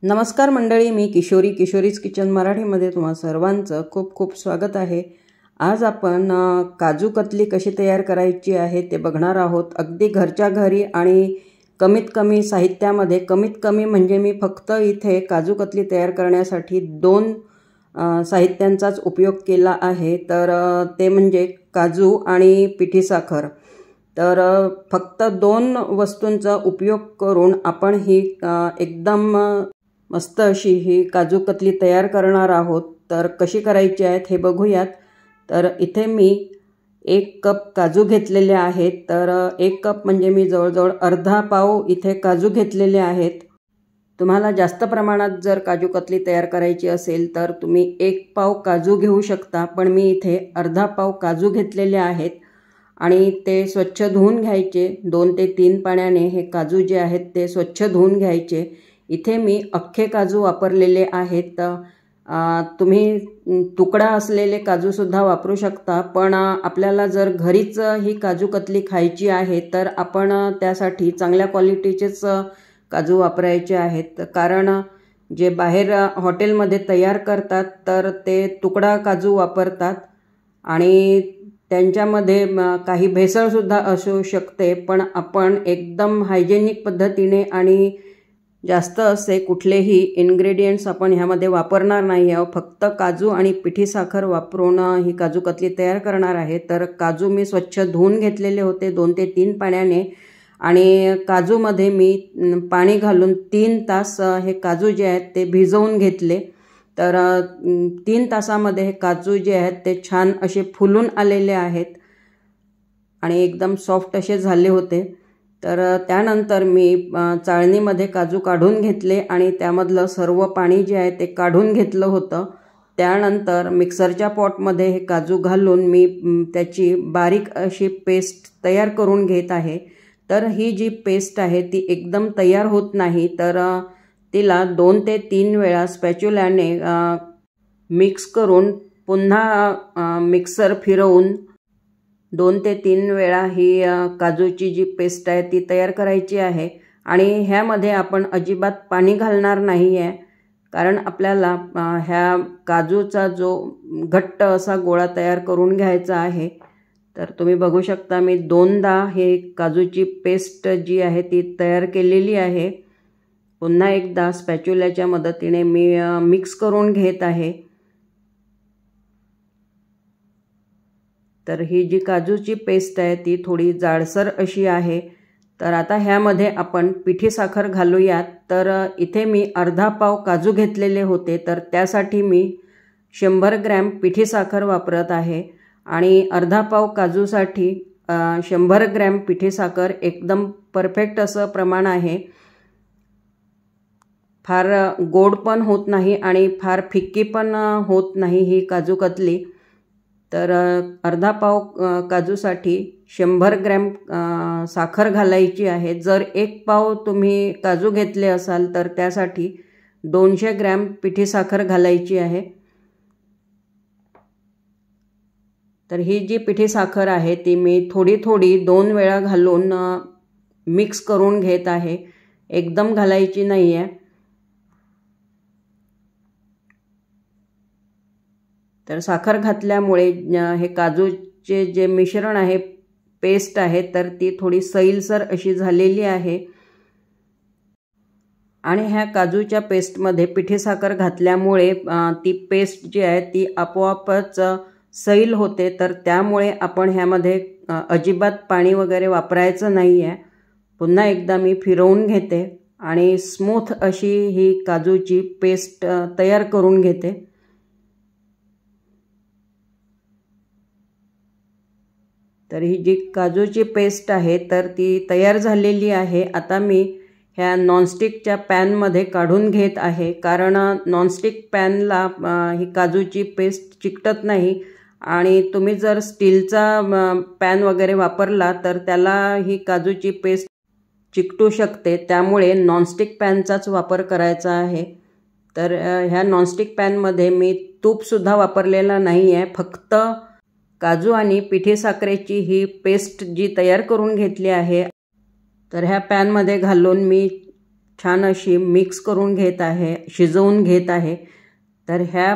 नमस्कार मंडळी, मी किशोरीज किचन मराठीमध्ये तुम्हा सर्वांचं खूप खूप स्वागत आहे। आज आपण काजू कतली कशी तयार करायची आहे ते बघणार आहोत। अगदी घरच्या घरी आणि कमीत कमी साहित्यामध्ये, कमीत कमी म्हणजे मी फक्त इथे काजू कतली तयार करण्यासाठी 2 साहित्यांचाच उपयोग केला आहे। तर ते म्हणजे काजू आणि पिठी साखर। तर फक्त 2 वस्तूंचा उपयोग करून आपण ही एकदम मस्त अशी ही काजू कतली तयार करणार आहोत। तर कशी करायची आहे हे बघूयात। तर इथे मी 1 कप काजू घेतलेले आहेत। तर 1 कप म्हणजे मी जवळजवळ अर्धा पाव इथे काजू घेतलेले आहेत। तुम्हाला जास्त प्रमाणात जर काजू कतली तयार करायची असेल तर तुम्ही 1 पाव काजू घेऊ शकता, पण मी इथे अर्धा पाव काजू घेतलेले आहेत आणि ते स्वच्छ धुवून घ्यायचे। 2 ते 3 पाण्याने हे काजू जे आहेत ते स्वच्छ धुवून घ्यायचे। इथे मी अख्खे काजू वापरलेले आहेत। तुम्ही तुकडा असलेले काजू सुद्धा वापरू शकता, पण आपल्याला जर घरीच ही काजू कतली खायची आहे तर आपण त्यासाठी चांगल्या क्वालिटीचेच काजू वापरायचे आहेत। कारण जे बाहेर हॉटेलमध्ये तयार करतात तर ते तुकडा काजू वापरतात आणि त्यांच्यामध्ये काही भेसळ सुद्धा असू शकते। पण आपण एकदम हायजेनिक पद्धतीने आणि जास्त असे कुठलेही इन्ग्रेडियंट्स आपण ह्यामध्ये वापरणार नाही आहोत। फक्त काजू आणि पिठी साखर वापरून ही काजू कतली तयार करणार आहे। तर काजू मी स्वच्छ धुवून घेतलेले होते 2 ते 3 पाण्याने आणि काजूमध्ये मी पाणी घालून 3 तास हे काजू जे आहेत ते भिजवून घेतले। तर 3 तासामध्ये हे काजू जे आहेत ते छान असे फुलून आलेले आहेत आणि एकदम सॉफ्ट असे झाले होते। तर त्यानंतर मी चाळणीमध्ये काजू काढून घेतले आणि त्यामधलं सर्व पाणी जे आहे ते काढून घेतलं होतं। त्यानंतर मिक्सरच्या पॉटमध्ये हे काजू घालून मी त्याची बारीक अशी पेस्ट तयार करून घेत आहे। तर ही जी पेस्ट आहे ती एकदम तयार होत नाही, तर तिला 2 ते 3 वेळा स्पॅच्युलाने मिक्स करून पुन्हा मिक्सर फिरवून 2 ते 3 वेळा ही काजूची जी पेस्ट आहे ती तयार करायची आहे। आणि ह्यामध्ये आपण अजिबात पाणी घालणार नाही आहे, कारण आपल्याला ह्या काजूचा जो घट्ट असा गोळा तयार करून घ्यायचा आहे। तर तुम्ही बघू शकता मी 2दा हे काजूची पेस्ट जी आहे ती तयार केलेली आहे। पुन्हा एकदा स्पॅच्युलाच्या मदतीने मी मिक्स करून घेत आहे। तर ही जी काजूची पेस्ट आहे ती थोडी जाडसर अशी आहे। तर आता ह्यामध्ये आपण पिठी साखर घालूयात। तर इथे मी अर्धा पाव काजू घेतलेले होते, तर त्यासाठी मी 100 ग्रॅम पिठी साखर वापरत आहे आणि अर्धा पाव काजूसाठी 100 ग्रॅम पिठी साखर एकदम परफेक्ट असं प्रमाण आहे। फार गोड पण होत नाही आणि फार फिक्की पण होत नाही ही काजू कतली। तर अर्धा पाव काजूसाठी 100 ग्रॅम साखर घालायची आहे। जर 1 पाव तुम्ही काजू घेतले असाल तर त्यासाठी 200 ग्रॅम पिठी साखर घालायची आहे। तर ही जी पिठी साखर आहे ती मी थोडी थोडी 2 वेळा घालून मिक्स करून घेत आहे, एकदम घालायची नाही आहे। तर साखर घातल्यामुळे हे काजूचे जे मिश्रण आहे, पेस्ट आहे, तर ती थोडी सैलसर अशी झालेली आहे आणि ह्या काजूच्या पेस्टमध्ये पिठी साखर घातल्यामुळे ती पेस्ट जी आहे ती आपोआपच सैल होते। तर त्यामुळे आपण ह्यामध्ये अजिबात पाणी वगैरे वापरायचं नाही आहे। पुन्हा एकदा मी फिरवून घेते आणि स्मूथ अशी ही काजूची पेस्ट तयार करून घेते। तर ही जी काजूची पेस्ट आहे तर ती तयार झालेली आहे। आता मी ह्या नॉनस्टिकच्या पॅनमध्ये काढून घेत आहे, कारण नॉनस्टिक पॅनला ही काजूची पेस्ट चिकटत नाही आणि तुम्ही जर स्टीलचा पॅन वगैरे वापरला तर त्याला ही काजूची पेस्ट चिकटू शकते। त्यामुळे नॉनस्टिक पॅनचाच वापर करायचा आहे। तर ह्या नॉनस्टिक पॅनमध्ये मी तूपसुद्धा वापरलेला नाही आहे, फक्त काजू आणि पिठी साखरेची ही पेस्ट जी तयार करून घेतली आहे तर ह्या पॅनमध्ये घालून मी छान अशी मिक्स करून घेत आहे, शिजवून घेत आहे। तर ह्या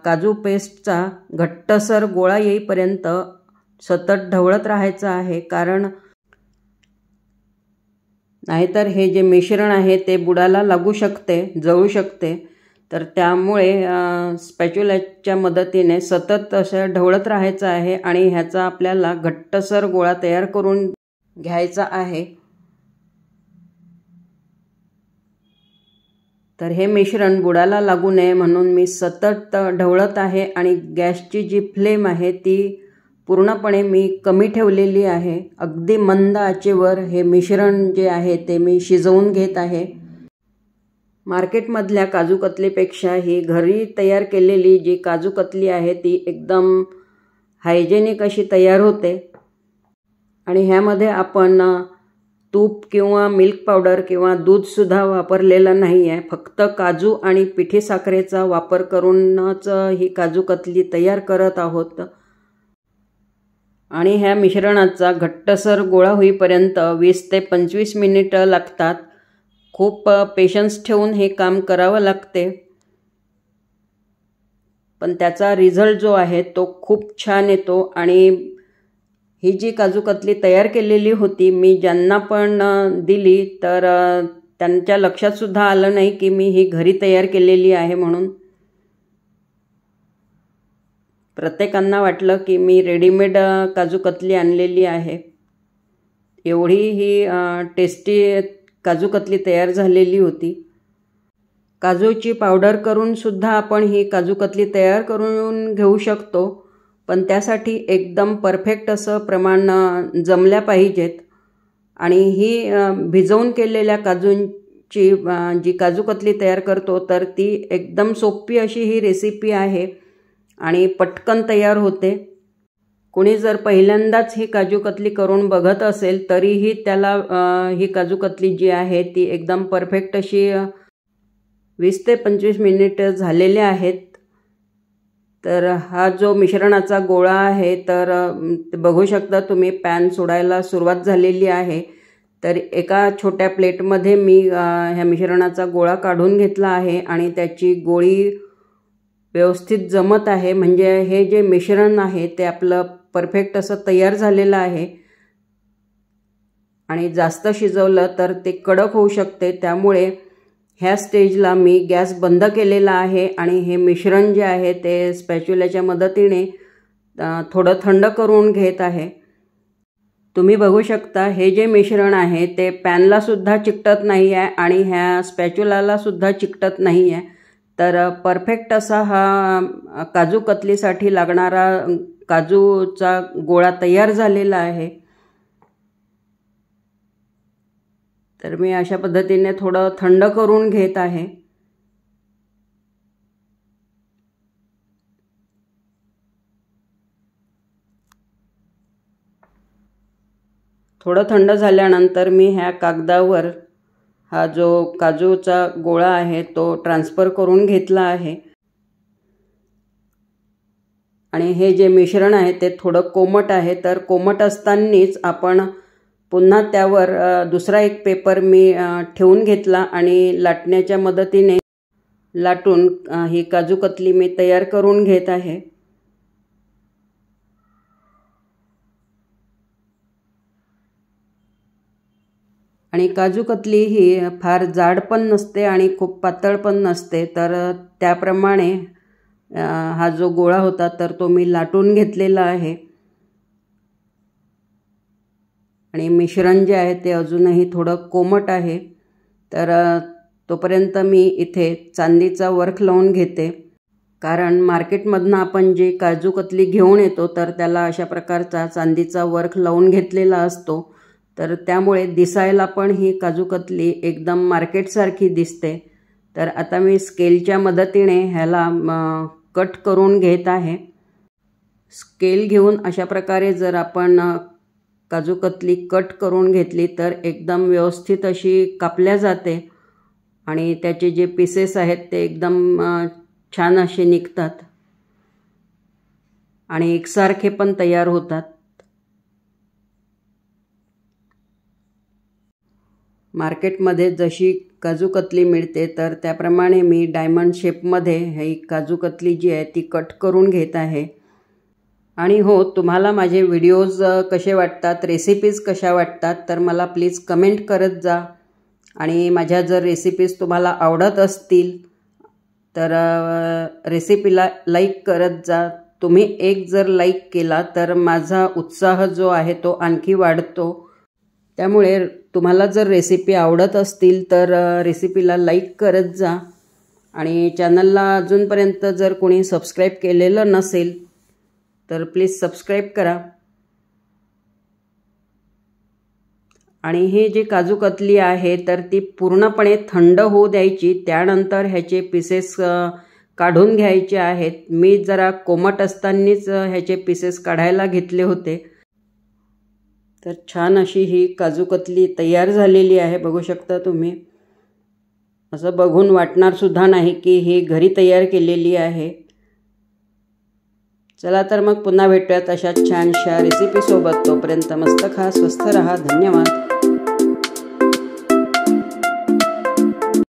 काजू पेस्टचा घट्टसर गोळा येईपर्यंत सतत ढवळत राहायचं आहे, कारण नाहीतर हे जे मिश्रण आहे ते बुडाला लागू शकते, जळू शकते। तर त्यामुळे स्पॅच्युलाच्या मदतीने सतत असं ढवळत राहायचं आहे आणि ह्याचा आपल्याला घट्टसर गोळा तयार करून घ्यायचा आहे। तर हे मिश्रण बुडाला लागू नये म्हणून मी सतत ढवळत आहे आणि गॅसची जी फ्लेम आहे ती पूर्णपणे मी कमी ठेवलेली आहे। अगदी मंद आचेवर हे मिश्रण जे आहे ते मी शिजवून घेत आहे। मार्केटमधल्या काजू कतलीपेक्षा ही घरी तयार केलेली जी काजू कतली आहे ती एकदम हायजेनिक अशी तयार होते। आणि ह्यामध्ये आपण तूप किंवा मिल्क पावडर किंवा दूधसुद्धा वापरलेलं नाही आहे, फक्त काजू आणि पिठी साखरेचा वापर करूनच ही काजू कतली तयार करत आहोत। आणि ह्या मिश्रणाचा घट्टसर गोळा होईपर्यंत 20 ते 25 मिनिटं लागतात। खूप पेशन्स ठेवून हे काम करावं लागते, पण त्याचा रिझल्ट जो आहे तो खूप छान येतो। आणि ही जी काजू कतली तयार केलेली होती मी ज्यांना पण दिली तर त्यांच्या लक्षात सुद्धा आलं नाही की मी ही घरी तयार केलेली आहे म्हणून। प्रत्येकांना वाटलं की मी रेडीमेड काजू कतली आणलेली आहे। एवढी ही टेस्टी काजू कतली तयार झालेली होती। काजूची पावडर करून सुद्धा आपण ही काजू कतली तयार करून घेऊ शकतो, पण त्यासाठी एकदम परफेक्ट असं प्रमाण जमल्या पाहिजेत। आणि ही भिजवून केलेल्या काजूंची जी काजू कतली तयार करतो तर ती एकदम सोपी अशी ही रेसिपी आहे आणि पटकन तयार होते। कोणी जर पहिल्यांदाच ही काजू कतली करून बघत असेल तरीही त्याला ही काजू कतली जी आहे ती एकदम परफेक्ट अशी 20 ते 25 मिनिट झालेले आहेत। तर हा जो मिश्रणाचा गोळा आहे तर बघू शकता तुम्ही पॅन सोडायला सुरुवात झालेली आहे। तर एका छोट्या प्लेटमध्ये मी ह्या मिश्रणाचा गोळा काढून घेतला आहे आणि त्याची गोळी व्यवस्थित जमत आहे, म्हणजे हे जे मिश्रण आहे ते आपलं परफेक्ट असं तयार झालेलं आहे। आणि जास्त शिजवलं तर ते कडक होऊ शकते, त्यामुळे ह्या स्टेजला मी गॅस बंद केलेला आहे आणि हे मिश्रण जे आहे ते स्पॅच्युलाच्या मदतीने थोडं थंड करून घेत आहे। तुम्ही बघू शकता हे जे मिश्रण आहे ते पॅनला सुद्धा चिकटत नाही आहे आणि ह्या स्पॅच्युलाला सुद्धा चिकटत नाही आहे। तर परफेक्ट असा हा काजू कतलीसाठी लागणारा काजूचा गोळा तयार झालेला आहे। तर मी अशा पद्धतीने थोडं थंड करून घेत आहे। थोडं थंड झाल्यानंतर मी ह्या कागदावर हा जो काजूचा गोळा आहे तो ट्रान्सफर करून घेतला आहे। आणि हे जे मिश्रण आहे ते थोडं कोमट आहे, तर कोमट असतानाच आपण पुन्हा त्यावर दुसरा एक पेपर मी ठेवून घेतला आणि लाटण्याच्या मदतीने लाटून ही काजू कतली मी तयार करून घेत आहे। आणि काजू कतली ही फार जाड पण नसते आणि खूप पातळ पण नसते, तर त्याप्रमाणे हा जो गोळा होता तर तो मी लाटून घेतलेला आहे। आणि मिश्रण जे आहे ते अजूनही थोडं कोमट आहे, तर तोपर्यंत मी इथे चांदीचा वर्ख लावून घेते। कारण मार्केटमधनं आपण जे काजू कतली घेऊन येतो तर त्याला अशा प्रकारचा चांदीचा वर्ख लावून घेतलेला असतो, तर त्यामुळे दिसायला पण ही काजू कतली एकदम मार्केटसारखी दिसते। तर आता मी स्केलच्या मदतीने ह्याला कट करून घेत आहे। स्केल घेऊन अशा प्रकारे जर आपण काजू कतली कट करून घेतली तर एकदम व्यवस्थित अशी कापल्या जाते आणि त्याचे जे पीसेस आहेत ते एकदम छान असे निघतात आणि एकसारखे पण तयार होतात। मार्केटमध्ये जशी काजू कतली मिळते तर त्याप्रमाणे मी डायमंड शेपमध्ये ही काजू कतली जी आहे ती कट करून घेत आहे। आणि हो, तुम्हाला माझे व्हिडिओज कसे वाटतात, रेसिपीज कशा वाटतात तर मला प्लीज कमेंट करत जा। आणि माझ्या जर रेसिपीज तुम्हाला आवडत असतील तर रेसिपीला लाईक करत जा। तुम्ही एक जर लाईक केला तर माझा उत्साह जो आहे तो आणखी वाढतो। त्यामुळे तुम्हाला जर रेसिपी आवडत असतील तर रेसिपीला लाईक करत जा। आणि चॅनलला अजूनपर्यंत जर कोणी सबस्क्राईब केलेलं नसेल तर प्लीज सबस्क्राईब करा। आणि हे जे काजू कतली आहे तर ती पूर्णपणे थंड होऊ द्यायची, त्यानंतर ह्याचे पीसेस काढून घ्यायचे आहेत। मी जरा कोमट असतानाच ह्याचे पीसेस काढायला घेतले होते। तर छान अशी ही काजू कतली तयार झालेली आहे, बघू शकता तुम्ही। असं बघून वाटणार सुद्धा नाही की ही घरी तयार केलेली आहे। चला तर मग पुन्हा भेटूयात अशा छानशा रेसिपी सोबत। तोपर्यंत मस्त खा, स्वस्थ रहा, धन्यवाद।